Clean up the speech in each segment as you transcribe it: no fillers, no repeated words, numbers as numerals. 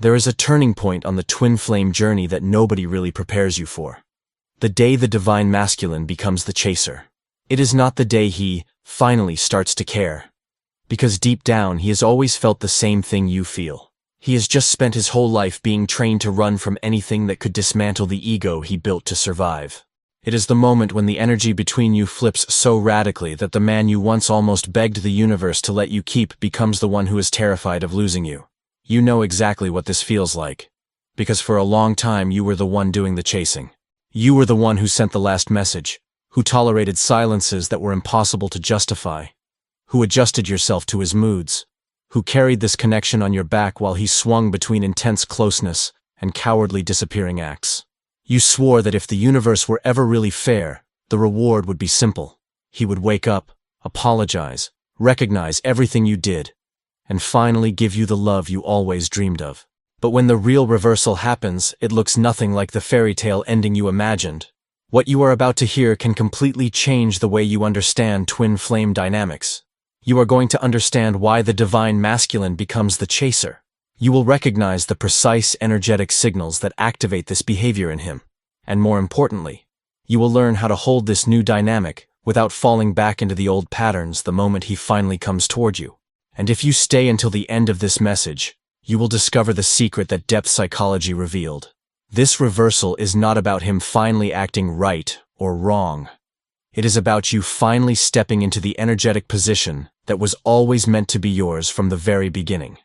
There is a turning point on the twin flame journey that nobody really prepares you for. The day the divine masculine becomes the chaser. It is not the day he, finally, starts to care. Because deep down he has always felt the same thing you feel. He has just spent his whole life being trained to run from anything that could dismantle the ego he built to survive. It is the moment when the energy between you flips so radically that the man you once almost begged the universe to let you keep becomes the one who is terrified of losing you. You know exactly what this feels like. Because for a long time you were the one doing the chasing. You were the one who sent the last message, who tolerated silences that were impossible to justify, who adjusted yourself to his moods, who carried this connection on your back while he swung between intense closeness and cowardly disappearing acts. You swore that if the universe were ever really fair, the reward would be simple. He would wake up, apologize, recognize everything you did, and finally give you the love you always dreamed of. But when the real reversal happens, it looks nothing like the fairy tale ending you imagined. What you are about to hear can completely change the way you understand twin flame dynamics. You are going to understand why the divine masculine becomes the chaser. You will recognize the precise energetic signals that activate this behavior in him. And more importantly, you will learn how to hold this new dynamic without falling back into the old patterns the moment he finally comes toward you. And if you stay until the end of this message, you will discover the secret that depth psychology revealed. This reversal is not about him finally acting right or wrong. It is about you finally stepping into the energetic position that was always meant to be yours from the very beginning.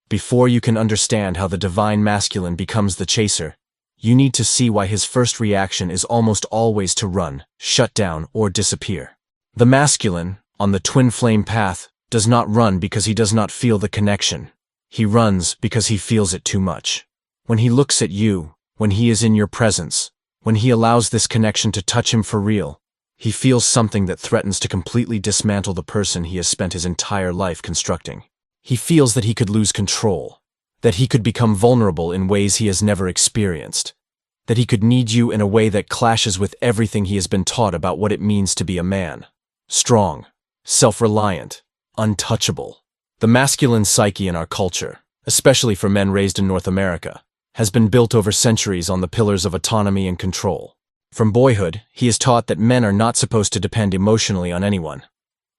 Before you can understand how the divine masculine becomes the chaser, you need to see why his first reaction is almost always to run, shut down, or disappear. The masculine, on the twin flame path, does not run because he does not feel the connection. He runs because he feels it too much. When he looks at you, when he is in your presence, when he allows this connection to touch him for real, he feels something that threatens to completely dismantle the person he has spent his entire life constructing. He feels that he could lose control, that he could become vulnerable in ways he has never experienced, that he could need you in a way that clashes with everything he has been taught about what it means to be a man. Strong, self-reliant, untouchable. The masculine psyche in our culture, especially for men raised in North America, has been built over centuries on the pillars of autonomy and control. From boyhood, he is taught that men are not supposed to depend emotionally on anyone,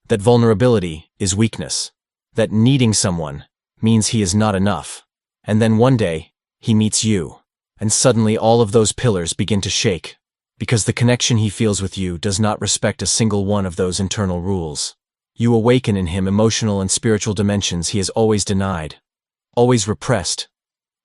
that vulnerability is weakness, that needing someone means he is not enough. And then one day, he meets you, and suddenly all of those pillars begin to shake, because the connection he feels with you does not respect a single one of those internal rules. You awaken in him emotional and spiritual dimensions he has always denied, always repressed,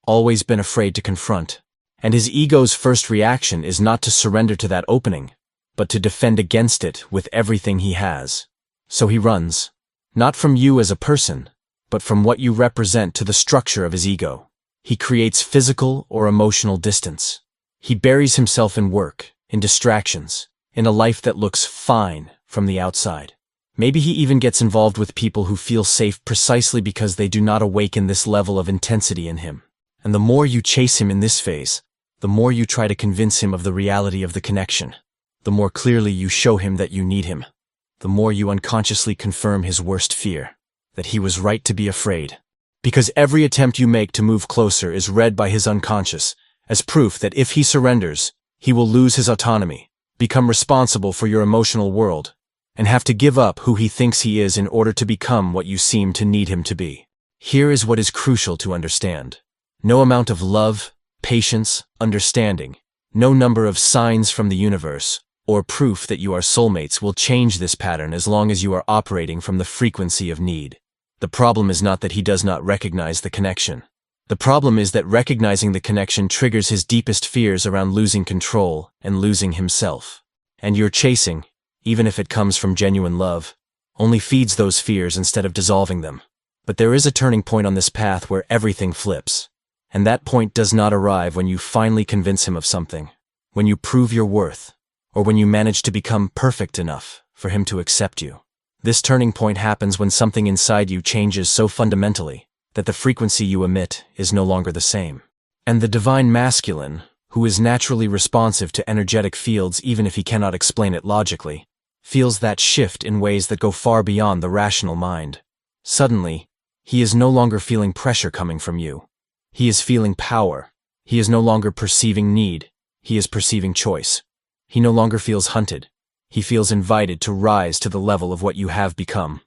always been afraid to confront. And his ego's first reaction is not to surrender to that opening, but to defend against it with everything he has. So he runs, not from you as a person, but from what you represent to the structure of his ego. He creates physical or emotional distance. He buries himself in work, in distractions, in a life that looks fine from the outside. Maybe he even gets involved with people who feel safe precisely because they do not awaken this level of intensity in him. And the more you chase him in this phase, the more you try to convince him of the reality of the connection, the more clearly you show him that you need him, the more you unconsciously confirm his worst fear, that he was right to be afraid. Because every attempt you make to move closer is read by his unconscious as proof that if he surrenders, he will lose his autonomy, become responsible for your emotional world, and have to give up who he thinks he is in order to become what you seem to need him to be. Here is what is crucial to understand. No amount of love, patience, understanding, no number of signs from the universe, or proof that you are soulmates will change this pattern as long as you are operating from the frequency of need. The problem is not that he does not recognize the connection. The problem is that recognizing the connection triggers his deepest fears around losing control and losing himself. And your chasing, even if it comes from genuine love, only feeds those fears instead of dissolving them. But there is a turning point on this path where everything flips. And that point does not arrive when you finally convince him of something, when you prove your worth, or when you manage to become perfect enough for him to accept you. This turning point happens when something inside you changes so fundamentally that the frequency you emit is no longer the same. And the divine masculine, who is naturally responsive to energetic fields even if he cannot explain it logically, feels that shift in ways that go far beyond the rational mind. Suddenly, he is no longer feeling pressure coming from you. He is feeling power. He is no longer perceiving need. He is perceiving choice. He no longer feels hunted. He feels invited to rise to the level of what you have become.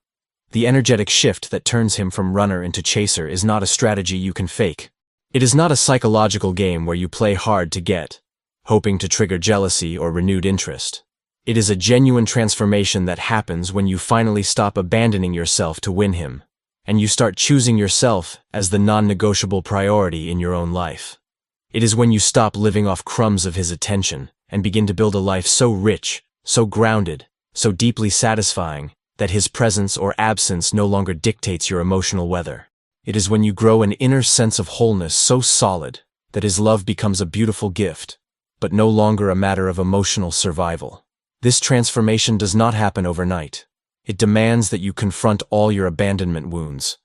The energetic shift that turns him from runner into chaser is not a strategy you can fake. It is not a psychological game where you play hard to get, hoping to trigger jealousy or renewed interest. It is a genuine transformation that happens when you finally stop abandoning yourself to win him, and you start choosing yourself as the non-negotiable priority in your own life. It is when you stop living off crumbs of his attention and begin to build a life so rich, so grounded, so deeply satisfying, that his presence or absence no longer dictates your emotional weather. It is when you grow an inner sense of wholeness so solid that his love becomes a beautiful gift, but no longer a matter of emotional survival. This transformation does not happen overnight. It demands that you confront all your abandonment wounds,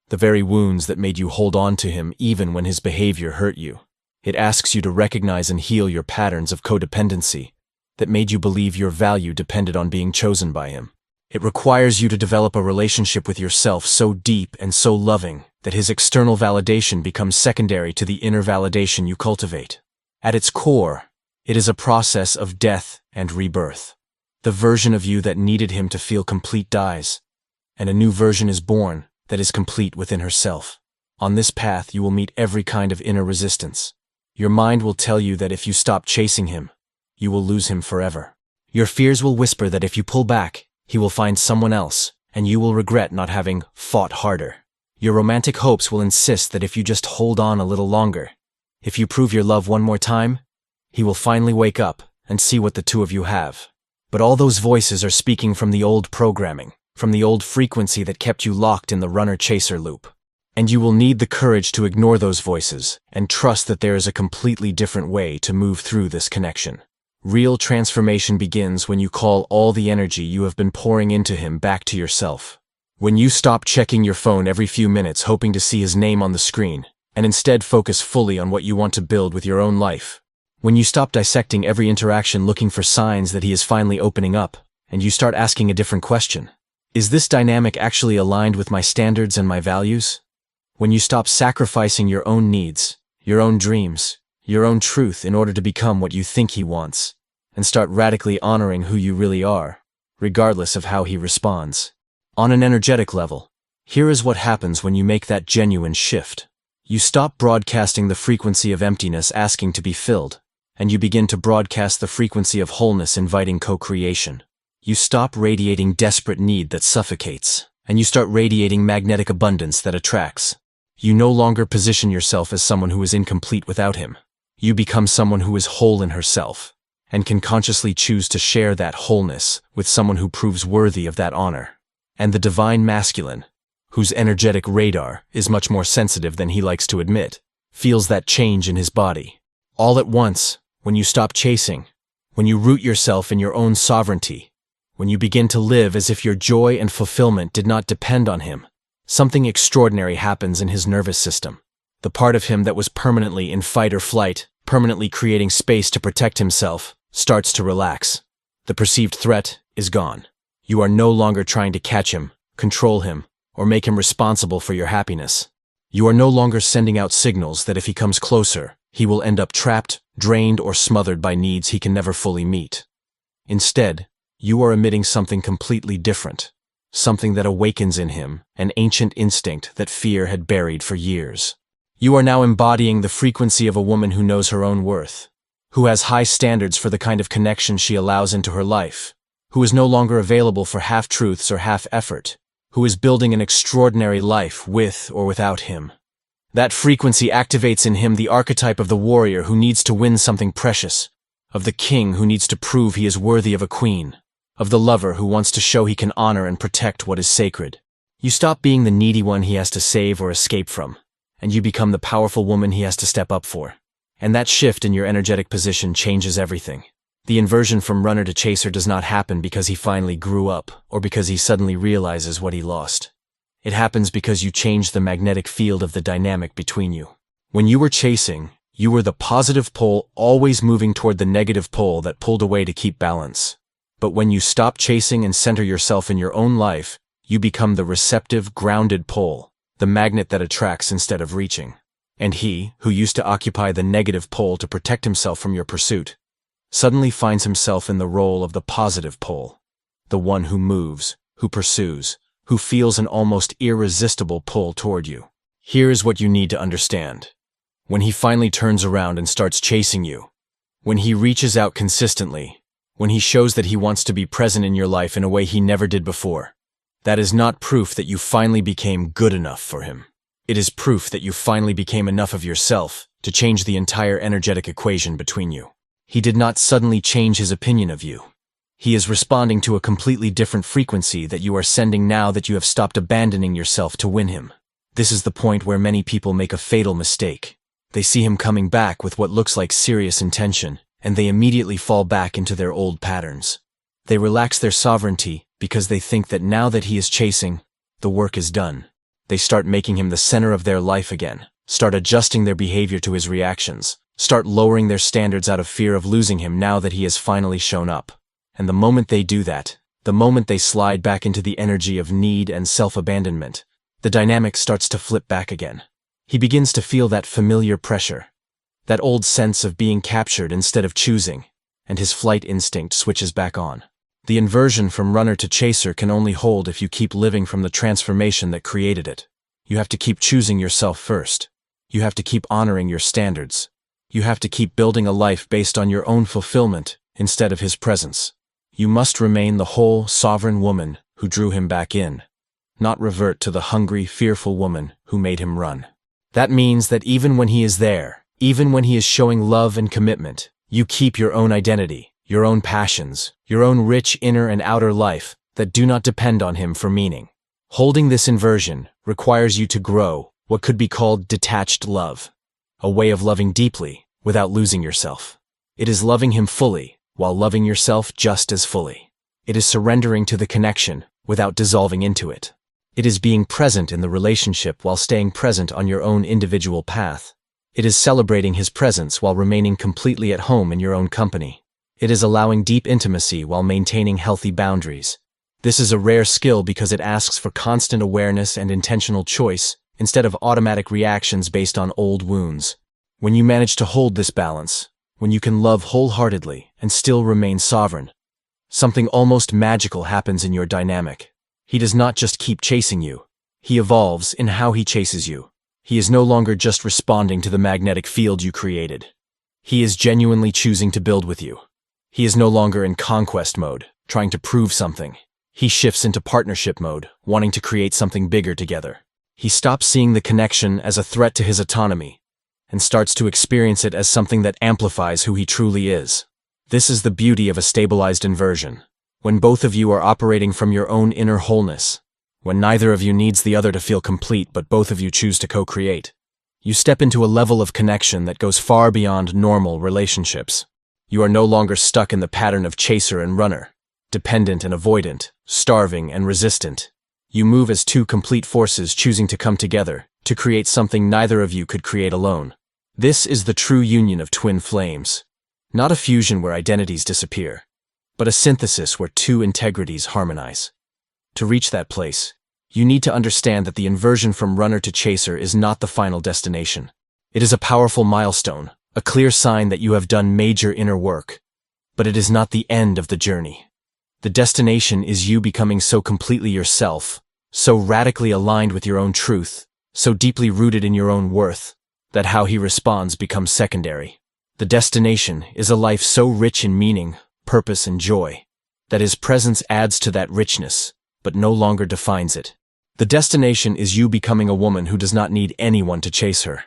the very wounds that made you hold on to him even when his behavior hurt you. It asks you to recognize and heal your patterns of codependency that made you believe your value depended on being chosen by him. It requires you to develop a relationship with yourself so deep and so loving that his external validation becomes secondary to the inner validation you cultivate. At its core, it is a process of death and rebirth. The version of you that needed him to feel complete dies, and a new version is born that is complete within herself. On this path, you will meet every kind of inner resistance. Your mind will tell you that if you stop chasing him, you will lose him forever. Your fears will whisper that if you pull back, he will find someone else, and you will regret not having fought harder. Your romantic hopes will insist that if you just hold on a little longer, if you prove your love one more time, he will finally wake up and see what the two of you have. But all those voices are speaking from the old programming, from the old frequency that kept you locked in the runner-chaser loop. And you will need the courage to ignore those voices and trust that there is a completely different way to move through this connection. Real transformation begins when you call all the energy you have been pouring into him back to yourself. When you stop checking your phone every few minutes hoping to see his name on the screen, and instead focus fully on what you want to build with your own life. When you stop dissecting every interaction looking for signs that he is finally opening up, and you start asking a different question. Is this dynamic actually aligned with my standards and my values? When you stop sacrificing your own needs, your own dreams, your own truth in order to become what you think he wants, and start radically honoring who you really are, regardless of how he responds. On an energetic level, here is what happens when you make that genuine shift. You stop broadcasting the frequency of emptiness asking to be filled, and you begin to broadcast the frequency of wholeness inviting co-creation. You stop radiating desperate need that suffocates, and you start radiating magnetic abundance that attracts. You no longer position yourself as someone who is incomplete without him. You become someone who is whole in herself, and can consciously choose to share that wholeness with someone who proves worthy of that honor. And the divine masculine, whose energetic radar is much more sensitive than he likes to admit, feels that change in his body. All at once, when you stop chasing, when you root yourself in your own sovereignty, when you begin to live as if your joy and fulfillment did not depend on him, something extraordinary happens in his nervous system. The part of him that was permanently in fight or flight, permanently creating space to protect himself, starts to relax. The perceived threat is gone. You are no longer trying to catch him, control him, or make him responsible for your happiness. You are no longer sending out signals that if he comes closer, he will end up trapped, drained, or smothered by needs he can never fully meet. Instead, you are emitting something completely different, something that awakens in him an ancient instinct that fear had buried for years. You are now embodying the frequency of a woman who knows her own worth, who has high standards for the kind of connection she allows into her life, who is no longer available for half-truths or half-effort, who is building an extraordinary life with or without him. That frequency activates in him the archetype of the warrior who needs to win something precious, of the king who needs to prove he is worthy of a queen, of the lover who wants to show he can honor and protect what is sacred. You stop being the needy one he has to save or escape from, and you become the powerful woman he has to step up for. And that shift in your energetic position changes everything. The inversion from runner to chaser does not happen because he finally grew up or because he suddenly realizes what he lost. It happens because you change the magnetic field of the dynamic between you. When you were chasing, you were the positive pole always moving toward the negative pole that pulled away to keep balance. But when you stop chasing and center yourself in your own life, you become the receptive, grounded pole, the magnet that attracts instead of reaching. And he, who used to occupy the negative pole to protect himself from your pursuit, suddenly finds himself in the role of the positive pole, the one who moves, who pursues, who feels an almost irresistible pull toward you. Here is what you need to understand. When he finally turns around and starts chasing you, when he reaches out consistently, when he shows that he wants to be present in your life in a way he never did before, that is not proof that you finally became good enough for him. It is proof that you finally became enough of yourself to change the entire energetic equation between you. He did not suddenly change his opinion of you. He is responding to a completely different frequency that you are sending now that you have stopped abandoning yourself to win him. This is the point where many people make a fatal mistake. They see him coming back with what looks like serious intention, and they immediately fall back into their old patterns. They relax their sovereignty because they think that now that he is chasing, the work is done. They start making him the center of their life again, start adjusting their behavior to his reactions, start lowering their standards out of fear of losing him now that he has finally shown up. And the moment they do that, the moment they slide back into the energy of need and self-abandonment, the dynamic starts to flip back again. He begins to feel that familiar pressure, that old sense of being captured instead of choosing, and his flight instinct switches back on. The inversion from runner to chaser can only hold if you keep living from the transformation that created it. You have to keep choosing yourself first. You have to keep honoring your standards. You have to keep building a life based on your own fulfillment instead of his presence. You must remain the whole, sovereign woman who drew him back in, not revert to the hungry, fearful woman who made him run. That means that even when he is there, even when he is showing love and commitment, you keep your own identity, your own passions, your own rich inner and outer life that do not depend on him for meaning. Holding this inversion requires you to grow what could be called detached love, a way of loving deeply without losing yourself. It is loving him fully while loving yourself just as fully. It is surrendering to the connection without dissolving into it. It is being present in the relationship while staying present on your own individual path. It is celebrating his presence while remaining completely at home in your own company. It is allowing deep intimacy while maintaining healthy boundaries. This is a rare skill because it asks for constant awareness and intentional choice instead of automatic reactions based on old wounds. When you manage to hold this balance, when you can love wholeheartedly and still remain sovereign, something almost magical happens in your dynamic. He does not just keep chasing you. He evolves in how he chases you. He is no longer just responding to the magnetic field you created. He is genuinely choosing to build with you. He is no longer in conquest mode, trying to prove something. He shifts into partnership mode, wanting to create something bigger together. He stops seeing the connection as a threat to his autonomy and starts to experience it as something that amplifies who he truly is. This is the beauty of a stabilized inversion. When both of you are operating from your own inner wholeness, when neither of you needs the other to feel complete but both of you choose to co-create, you step into a level of connection that goes far beyond normal relationships. You are no longer stuck in the pattern of chaser and runner, dependent and avoidant, starving and resistant. You move as two complete forces choosing to come together to create something neither of you could create alone. This is the true union of twin flames. Not a fusion where identities disappear, but a synthesis where two integrities harmonize. To reach that place, you need to understand that the inversion from runner to chaser is not the final destination. It is a powerful milestone, a clear sign that you have done major inner work, but it is not the end of the journey. The destination is you becoming so completely yourself, so radically aligned with your own truth, so deeply rooted in your own worth, that how he responds becomes secondary. The destination is a life so rich in meaning, purpose, and joy, that his presence adds to that richness, but no longer defines it. The destination is you becoming a woman who does not need anyone to chase her,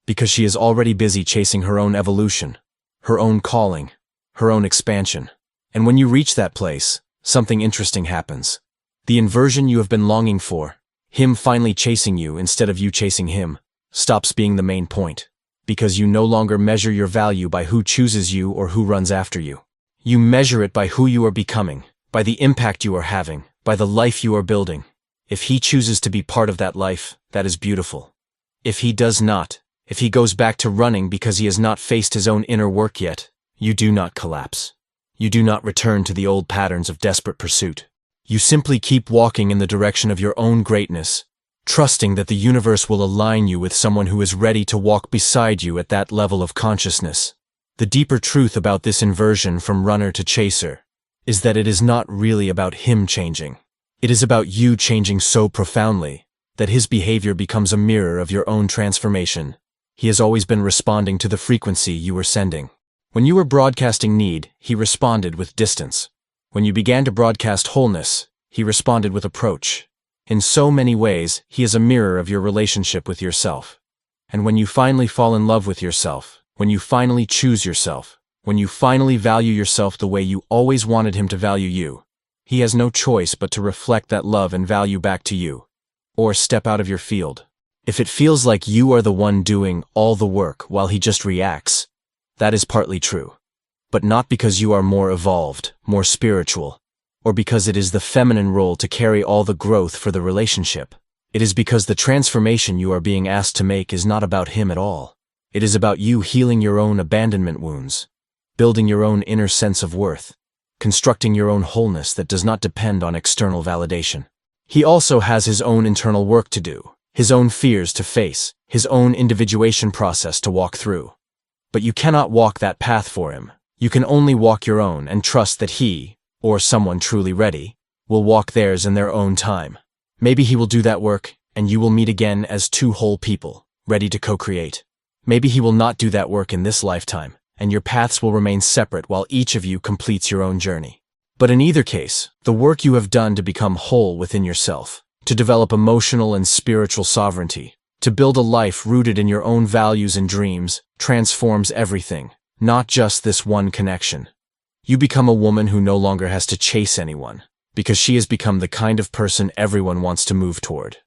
because she is already busy chasing her own evolution, her own calling, her own expansion. And when you reach that place, something interesting happens. The inversion you have been longing for, him finally chasing you instead of you chasing him, stops being the main point, because you no longer measure your value by who chooses you or who runs after you. You measure it by who you are becoming, by the impact you are having, by the life you are building. If he chooses to be part of that life, that is beautiful. If he does not, if he goes back to running because he has not faced his own inner work yet, you do not collapse. You do not return to the old patterns of desperate pursuit. You simply keep walking in the direction of your own greatness, trusting that the universe will align you with someone who is ready to walk beside you at that level of consciousness. The deeper truth about this inversion from runner to chaser is that it is not really about him changing. It is about you changing so profoundly that his behavior becomes a mirror of your own transformation. He has always been responding to the frequency you were sending. When you were broadcasting need, he responded with distance. When you began to broadcast wholeness, he responded with approach. In so many ways, he is a mirror of your relationship with yourself. And when you finally fall in love with yourself, when you finally choose yourself, when you finally value yourself the way you always wanted him to value you, he has no choice but to reflect that love and value back to you, or step out of your field. If it feels like you are the one doing all the work while he just reacts, that is partly true. But not because you are more evolved, more spiritual, or because it is the feminine role to carry all the growth for the relationship. It is because the transformation you are being asked to make is not about him at all. It is about you healing your own abandonment wounds, building your own inner sense of worth, constructing your own wholeness that does not depend on external validation. He also has his own internal work to do, his own fears to face, his own individuation process to walk through. But you cannot walk that path for him. You can only walk your own and trust that he, or someone truly ready, will walk theirs in their own time. Maybe he will do that work, and you will meet again as two whole people, ready to co-create. Maybe he will not do that work in this lifetime, and your paths will remain separate while each of you completes your own journey. But in either case, the work you have done to become whole within yourself, to develop emotional and spiritual sovereignty, to build a life rooted in your own values and dreams, transforms everything, not just this one connection. You become a woman who no longer has to chase anyone, because she has become the kind of person everyone wants to move toward.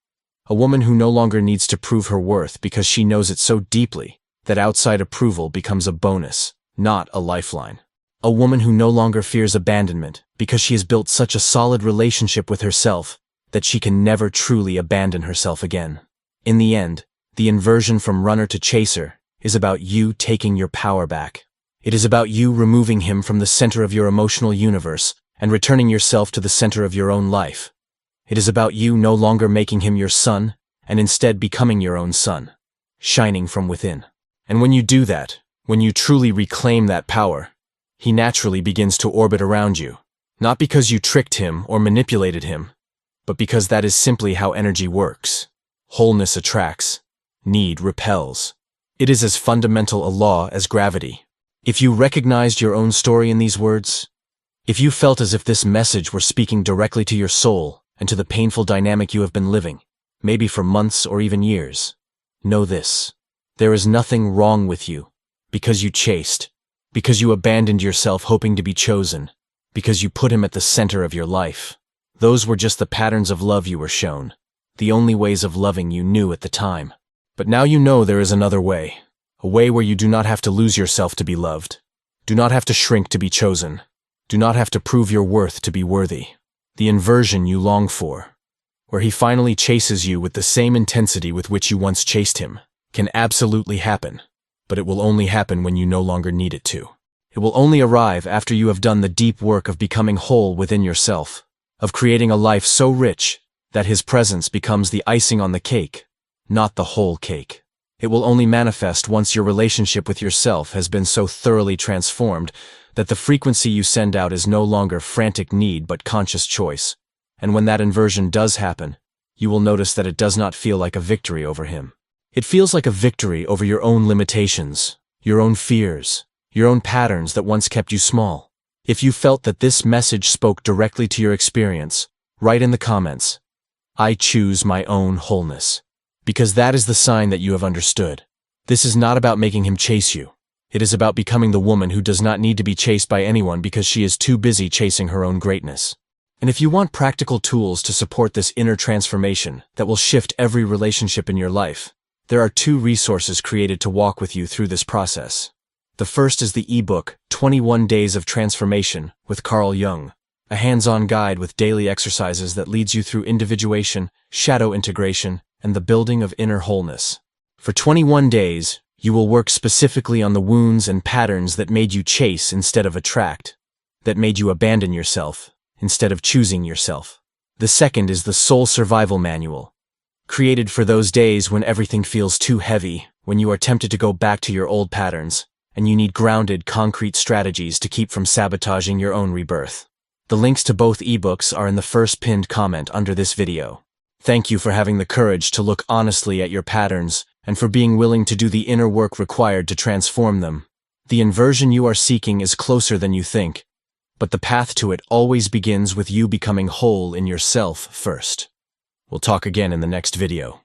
A woman who no longer needs to prove her worth because she knows it so deeply that outside approval becomes a bonus, not a lifeline. A woman who no longer fears abandonment because she has built such a solid relationship with herself that she can never truly abandon herself again. In the end, the inversion from runner to chaser is about you taking your power back. It is about you removing him from the center of your emotional universe and returning yourself to the center of your own life. It is about you no longer making him your sun and instead becoming your own sun, shining from within. And when you do that, when you truly reclaim that power, he naturally begins to orbit around you, not because you tricked him or manipulated him, but because that is simply how energy works. Wholeness attracts, need repels. It is as fundamental a law as gravity. If you recognized your own story in these words, if you felt as if this message were speaking directly to your soul and to the painful dynamic you have been living, maybe for months or even years, know this: there is nothing wrong with you because you chased, because you abandoned yourself hoping to be chosen, because you put him at the center of your life. Those were just the patterns of love you were shown, the only ways of loving you knew at the time. But now you know there is another way, a way where you do not have to lose yourself to be loved, do not have to shrink to be chosen, do not have to prove your worth to be worthy. The inversion you long for, where he finally chases you with the same intensity with which you once chased him, can absolutely happen, but it will only happen when you no longer need it to. It will only arrive after you have done the deep work of becoming whole within yourself, of creating a life so rich that his presence becomes the icing on the cake, not the whole cake. It will only manifest once your relationship with yourself has been so thoroughly transformed that the frequency you send out is no longer frantic need but conscious choice. And when that inversion does happen, you will notice that it does not feel like a victory over him. It feels like a victory over your own limitations, your own fears, your own patterns that once kept you small. If you felt that this message spoke directly to your experience, write in the comments, "I choose my own wholeness," because that is the sign that you have understood. This is not about making him chase you. It is about becoming the woman who does not need to be chased by anyone because she is too busy chasing her own greatness. And if you want practical tools to support this inner transformation that will shift every relationship in your life, there are 2 resources created to walk with you through this process. The first is the ebook, 21 Days of Transformation with Carl Jung, a hands-on guide with daily exercises that leads you through individuation, shadow integration, and the building of inner wholeness. For 21 days, you will work specifically on the wounds and patterns that made you chase instead of attract, that made you abandon yourself instead of choosing yourself. The second is the Soul Survival Manual, created for those days when everything feels too heavy, when you are tempted to go back to your old patterns, and you need grounded, concrete strategies to keep from sabotaging your own rebirth. The links to both ebooks are in the first pinned comment under this video. Thank you for having the courage to look honestly at your patterns and for being willing to do the inner work required to transform them. The inversion you are seeking is closer than you think, but the path to it always begins with you becoming whole in yourself first. We'll talk again in the next video.